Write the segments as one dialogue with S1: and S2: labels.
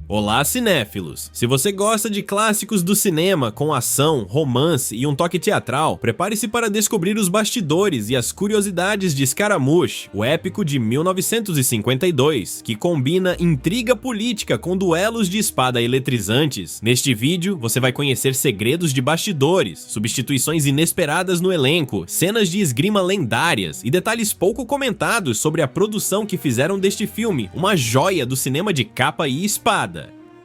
S1: Olá, cinéfilos! Se você gosta de clássicos do cinema com ação, romance e um toque teatral, prepare-se para descobrir os bastidores e as curiosidades de Scaramouche, o épico de 1952, que combina intriga política com duelos de espada eletrizantes. Neste vídeo, você vai conhecer segredos de bastidores, substituições inesperadas no elenco, cenas de esgrima lendárias e detalhes pouco comentados sobre a produção que fizeram deste filme uma joia do cinema de capa e espada.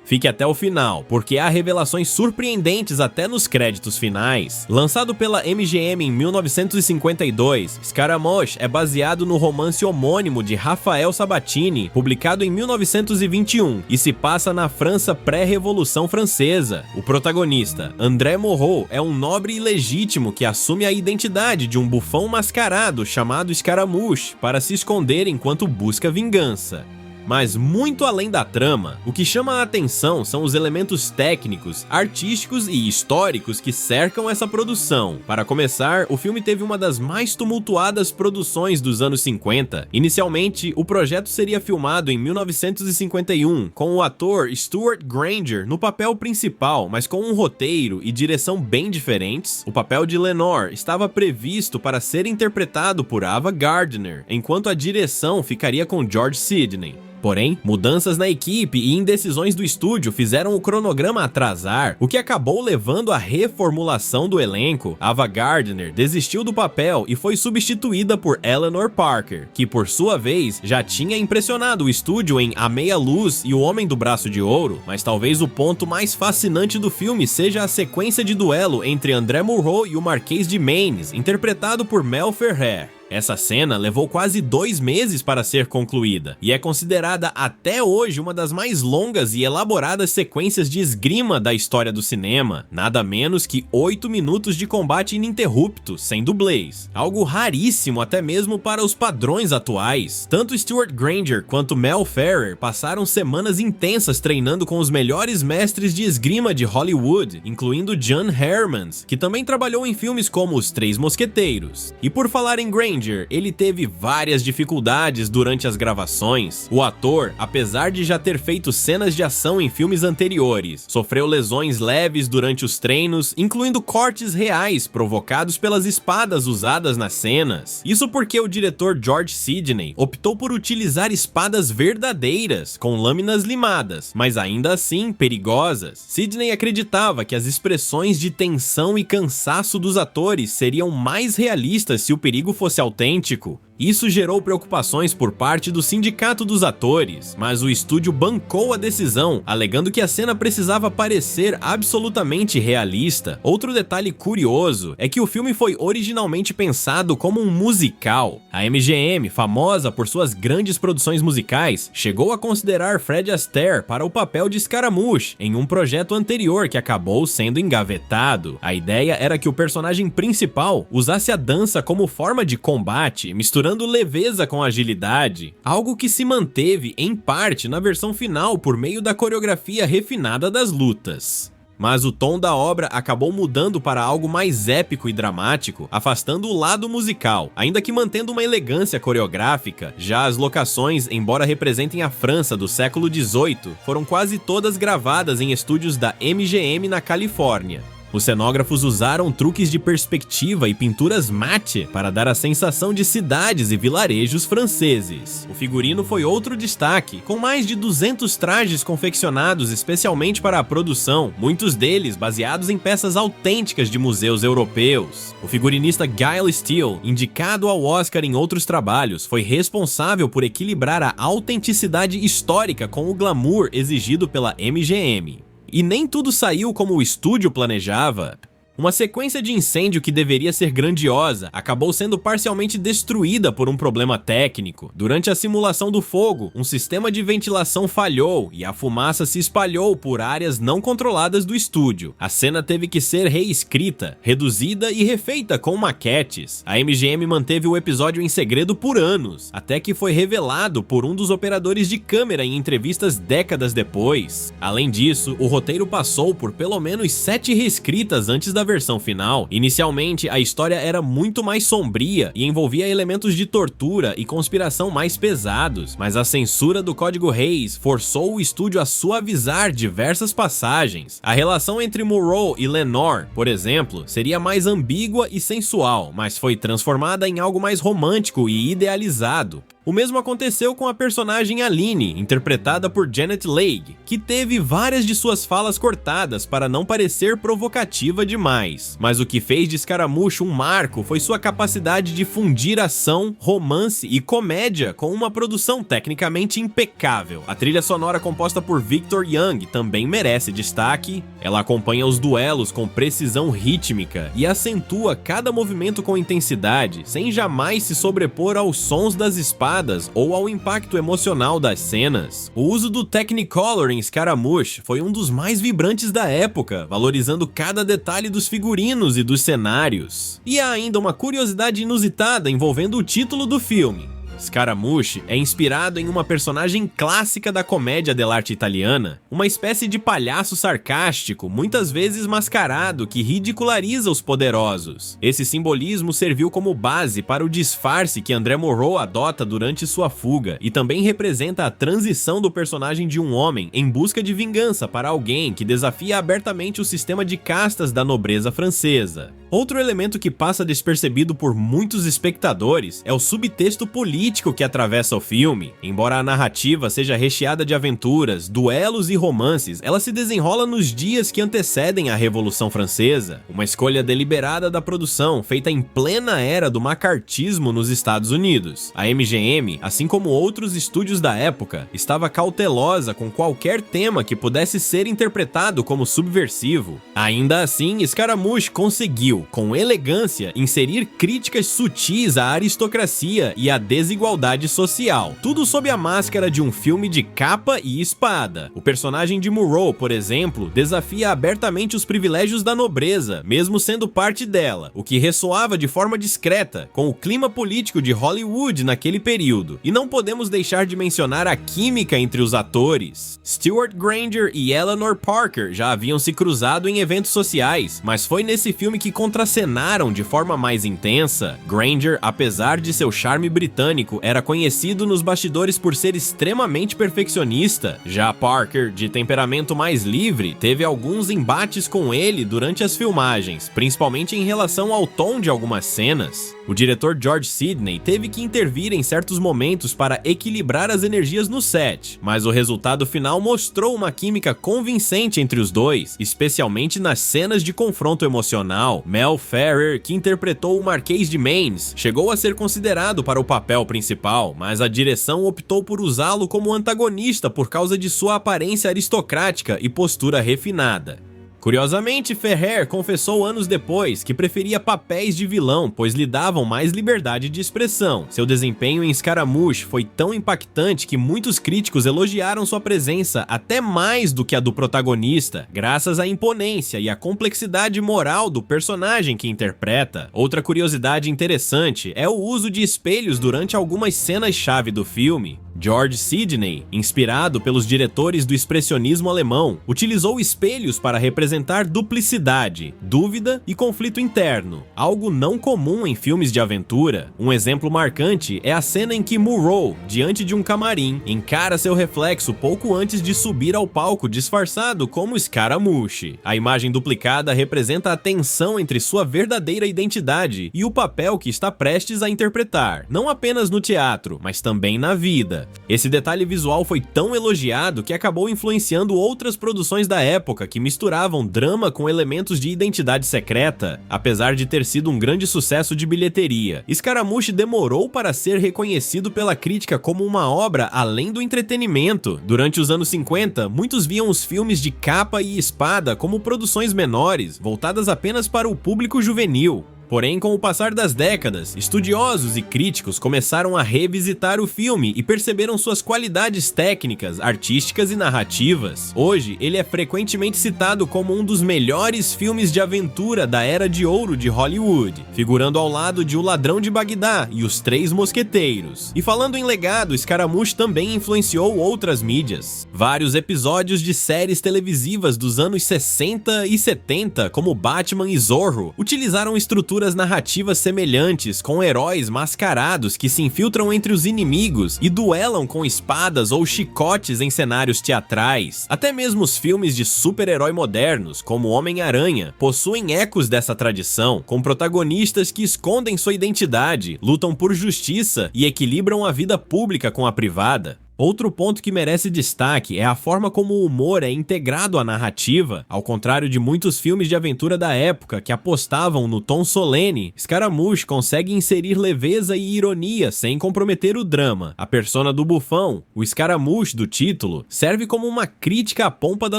S1: Fique até o final, porque há revelações surpreendentes até nos créditos finais. Lançado pela MGM em 1952, Scaramouche é baseado no romance homônimo de Rafael Sabatini, publicado em 1921, e se passa na França pré-Revolução Francesa. O protagonista, André Morot, é um nobre ilegítimo que assume a identidade de um bufão mascarado chamado Scaramouche para se esconder enquanto busca vingança. Mas muito além da trama, o que chama a atenção são os elementos técnicos, artísticos e históricos que cercam essa produção. Para começar, o filme teve uma das mais tumultuadas produções dos anos 50. Inicialmente, o projeto seria filmado em 1951, com o ator Stewart Granger no papel principal, mas com um roteiro e direção bem diferentes. O papel de Lenore estava previsto para ser interpretado por Ava Gardner, enquanto a direção ficaria com George Sidney. Porém, mudanças na equipe e indecisões do estúdio fizeram o cronograma atrasar, o que acabou levando à reformulação do elenco. Ava Gardner desistiu do papel e foi substituída por Eleanor Parker, que por sua vez já tinha impressionado o estúdio em A Meia Luz e O Homem do Braço de Ouro, mas talvez o ponto mais fascinante do filme seja a sequência de duelo entre André Morot e o Marquês de Maines, interpretado por Mel Ferrer. Essa cena levou quase 2 meses para ser concluída, e é considerada até hoje uma das mais longas e elaboradas sequências de esgrima da história do cinema, nada menos que 8 minutos de combate ininterrupto, sem dublês, algo raríssimo até mesmo para os padrões atuais. Tanto Stewart Granger quanto Mel Ferrer passaram semanas intensas treinando com os melhores mestres de esgrima de Hollywood, incluindo John Hermans, que também trabalhou em filmes como Os Três Mosqueteiros. E por falar em Granger, ele teve várias dificuldades durante as gravações. O ator, apesar de já ter feito cenas de ação em filmes anteriores, sofreu lesões leves durante os treinos, incluindo cortes reais provocados pelas espadas usadas nas cenas. Isso porque o diretor George Sidney optou por utilizar espadas verdadeiras, com lâminas limadas, mas ainda assim perigosas. Sidney acreditava que as expressões de tensão e cansaço dos atores seriam mais realistas se o perigo fosse autêntico. Isso gerou preocupações por parte do sindicato dos atores, mas o estúdio bancou a decisão, alegando que a cena precisava parecer absolutamente realista. Outro detalhe curioso é que o filme foi originalmente pensado como um musical. A MGM, famosa por suas grandes produções musicais, chegou a considerar Fred Astaire para o papel de Scaramouche em um projeto anterior que acabou sendo engavetado. A ideia era que o personagem principal usasse a dança como forma de combate, misturando leveza com agilidade, algo que se manteve em parte na versão final por meio da coreografia refinada das lutas. Mas o tom da obra acabou mudando para algo mais épico e dramático, afastando o lado musical, ainda que mantendo uma elegância coreográfica. Já as locações, embora representem a França do século XVIII, foram quase todas gravadas em estúdios da MGM na Califórnia. Os cenógrafos usaram truques de perspectiva e pinturas mate para dar a sensação de cidades e vilarejos franceses. O figurino foi outro destaque, com mais de 200 trajes confeccionados especialmente para a produção, muitos deles baseados em peças autênticas de museus europeus. O figurinista Guile Steele, indicado ao Oscar em outros trabalhos, foi responsável por equilibrar a autenticidade histórica com o glamour exigido pela MGM. E nem tudo saiu como o estúdio planejava. Uma sequência de incêndio que deveria ser grandiosa acabou sendo parcialmente destruída por um problema técnico. Durante a simulação do fogo, um sistema de ventilação falhou e a fumaça se espalhou por áreas não controladas do estúdio. A cena teve que ser reescrita, reduzida e refeita com maquetes. A MGM manteve o episódio em segredo por anos, até que foi revelado por um dos operadores de câmera em entrevistas décadas depois. Além disso, o roteiro passou por pelo menos 7 reescritas antes da versão final, inicialmente a história era muito mais sombria e envolvia elementos de tortura e conspiração mais pesados, mas a censura do Código Hays forçou o estúdio a suavizar diversas passagens. A relação entre Monroe e Lenore, por exemplo, seria mais ambígua e sensual, mas foi transformada em algo mais romântico e idealizado. O mesmo aconteceu com a personagem Aline, interpretada por Janet Leigh, que teve várias de suas falas cortadas para não parecer provocativa demais. Mas o que fez de Scaramouche um marco foi sua capacidade de fundir ação, romance e comédia com uma produção tecnicamente impecável. A trilha sonora composta por Victor Young também merece destaque. Ela acompanha os duelos com precisão rítmica e acentua cada movimento com intensidade, sem jamais se sobrepor aos sons das espadas ou ao impacto emocional das cenas. O uso do Technicolor em Scaramouche foi um dos mais vibrantes da época, valorizando cada detalhe dos figurinos e dos cenários. E há ainda uma curiosidade inusitada envolvendo o título do filme. Scaramouche é inspirado em uma personagem clássica da comédia dell'arte italiana, uma espécie de palhaço sarcástico, muitas vezes mascarado, que ridiculariza os poderosos. Esse simbolismo serviu como base para o disfarce que André Monroe adota durante sua fuga, e também representa a transição do personagem de um homem em busca de vingança para alguém que desafia abertamente o sistema de castas da nobreza francesa. Outro elemento que passa despercebido por muitos espectadores é o subtexto político que atravessa o filme. Embora a narrativa seja recheada de aventuras, duelos e romances, ela se desenrola nos dias que antecedem a Revolução Francesa, uma escolha deliberada da produção feita em plena era do macartismo nos Estados Unidos. A MGM, assim como outros estúdios da época, estava cautelosa com qualquer tema que pudesse ser interpretado como subversivo. Ainda assim, Scaramouche conseguiu, com elegância, inserir críticas sutis à aristocracia e à desigualdade social, tudo sob a máscara de um filme de capa e espada. O personagem de Monroe, por exemplo, desafia abertamente os privilégios da nobreza, mesmo sendo parte dela, o que ressoava de forma discreta com o clima político de Hollywood naquele período. E não podemos deixar de mencionar a química entre os atores. Stewart Granger e Eleanor Parker já haviam se cruzado em eventos sociais, mas foi nesse filme que contracenaram de forma mais intensa. Granger, apesar de seu charme britânico, era conhecido nos bastidores por ser extremamente perfeccionista. Já Parker, de temperamento mais livre, teve alguns embates com ele durante as filmagens, principalmente em relação ao tom de algumas cenas. O diretor George Sidney teve que intervir em certos momentos para equilibrar as energias no set, mas o resultado final mostrou uma química convincente entre os dois, especialmente nas cenas de confronto emocional. Mel Ferrer, que interpretou o Marquês de Maines, chegou a ser considerado para o papel principal, mas a direção optou por usá-lo como antagonista por causa de sua aparência aristocrática e postura refinada. Curiosamente, Ferrer confessou anos depois que preferia papéis de vilão, pois lhe davam mais liberdade de expressão. Seu desempenho em Scaramouche foi tão impactante que muitos críticos elogiaram sua presença até mais do que a do protagonista, graças à imponência e à complexidade moral do personagem que interpreta. Outra curiosidade interessante é o uso de espelhos durante algumas cenas-chave do filme. George Sidney, inspirado pelos diretores do expressionismo alemão, utilizou espelhos para representar duplicidade, dúvida e conflito interno, algo não comum em filmes de aventura. Um exemplo marcante é a cena em que Monroe, diante de um camarim, encara seu reflexo pouco antes de subir ao palco disfarçado como Scaramouche. A imagem duplicada representa a tensão entre sua verdadeira identidade e o papel que está prestes a interpretar, não apenas no teatro, mas também na vida. Esse detalhe visual foi tão elogiado que acabou influenciando outras produções da época que misturavam drama com elementos de identidade secreta. Apesar de ter sido um grande sucesso de bilheteria, Scaramouche demorou para ser reconhecido pela crítica como uma obra além do entretenimento. Durante os anos 50, muitos viam os filmes de capa e espada como produções menores, voltadas apenas para o público juvenil. Porém, com o passar das décadas, estudiosos e críticos começaram a revisitar o filme e perceberam suas qualidades técnicas, artísticas e narrativas. Hoje, ele é frequentemente citado como um dos melhores filmes de aventura da Era de Ouro de Hollywood, figurando ao lado de O Ladrão de Bagdá e Os Três Mosqueteiros. E falando em legado, Scaramouche também influenciou outras mídias. Vários episódios de séries televisivas dos anos 60 e 70, como Batman e Zorro, utilizaram estruturas narrativas semelhantes, com heróis mascarados que se infiltram entre os inimigos e duelam com espadas ou chicotes em cenários teatrais. Até mesmo os filmes de super-herói modernos, como Homem-Aranha, possuem ecos dessa tradição, com protagonistas que escondem sua identidade, lutam por justiça e equilibram a vida pública com a privada. Outro ponto que merece destaque é a forma como o humor é integrado à narrativa. Ao contrário de muitos filmes de aventura da época que apostavam no tom solene, Scaramouche consegue inserir leveza e ironia sem comprometer o drama. A persona do bufão, o Scaramouche do título, serve como uma crítica à pompa da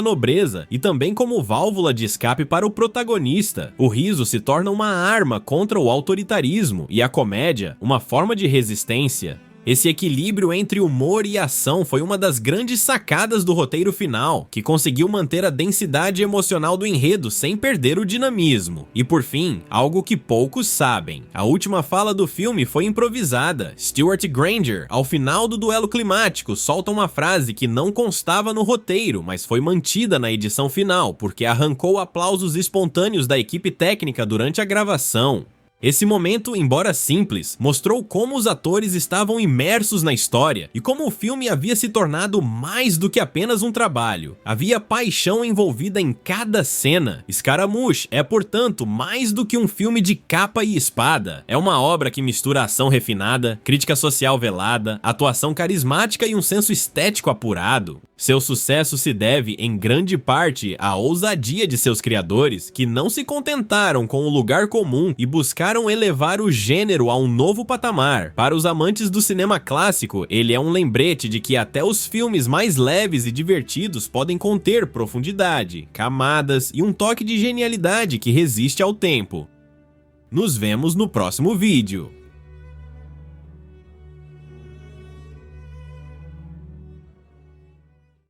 S1: nobreza e também como válvula de escape para o protagonista. O riso se torna uma arma contra o autoritarismo e a comédia, uma forma de resistência. Esse equilíbrio entre humor e ação foi uma das grandes sacadas do roteiro final, que conseguiu manter a densidade emocional do enredo sem perder o dinamismo. E por fim, algo que poucos sabem: a última fala do filme foi improvisada. Stewart Granger, ao final do duelo climático, solta uma frase que não constava no roteiro, mas foi mantida na edição final, porque arrancou aplausos espontâneos da equipe técnica durante a gravação. Esse momento, embora simples, mostrou como os atores estavam imersos na história e como o filme havia se tornado mais do que apenas um trabalho. Havia paixão envolvida em cada cena. Scaramouche é, portanto, mais do que um filme de capa e espada. É uma obra que mistura ação refinada, crítica social velada, atuação carismática e um senso estético apurado. Seu sucesso se deve, em grande parte, à ousadia de seus criadores, que não se contentaram com o lugar comum e buscaram elevar o gênero a um novo patamar. Para os amantes do cinema clássico, ele é um lembrete de que até os filmes mais leves e divertidos podem conter profundidade, camadas e um toque de genialidade que resiste ao tempo. Nos vemos no próximo vídeo.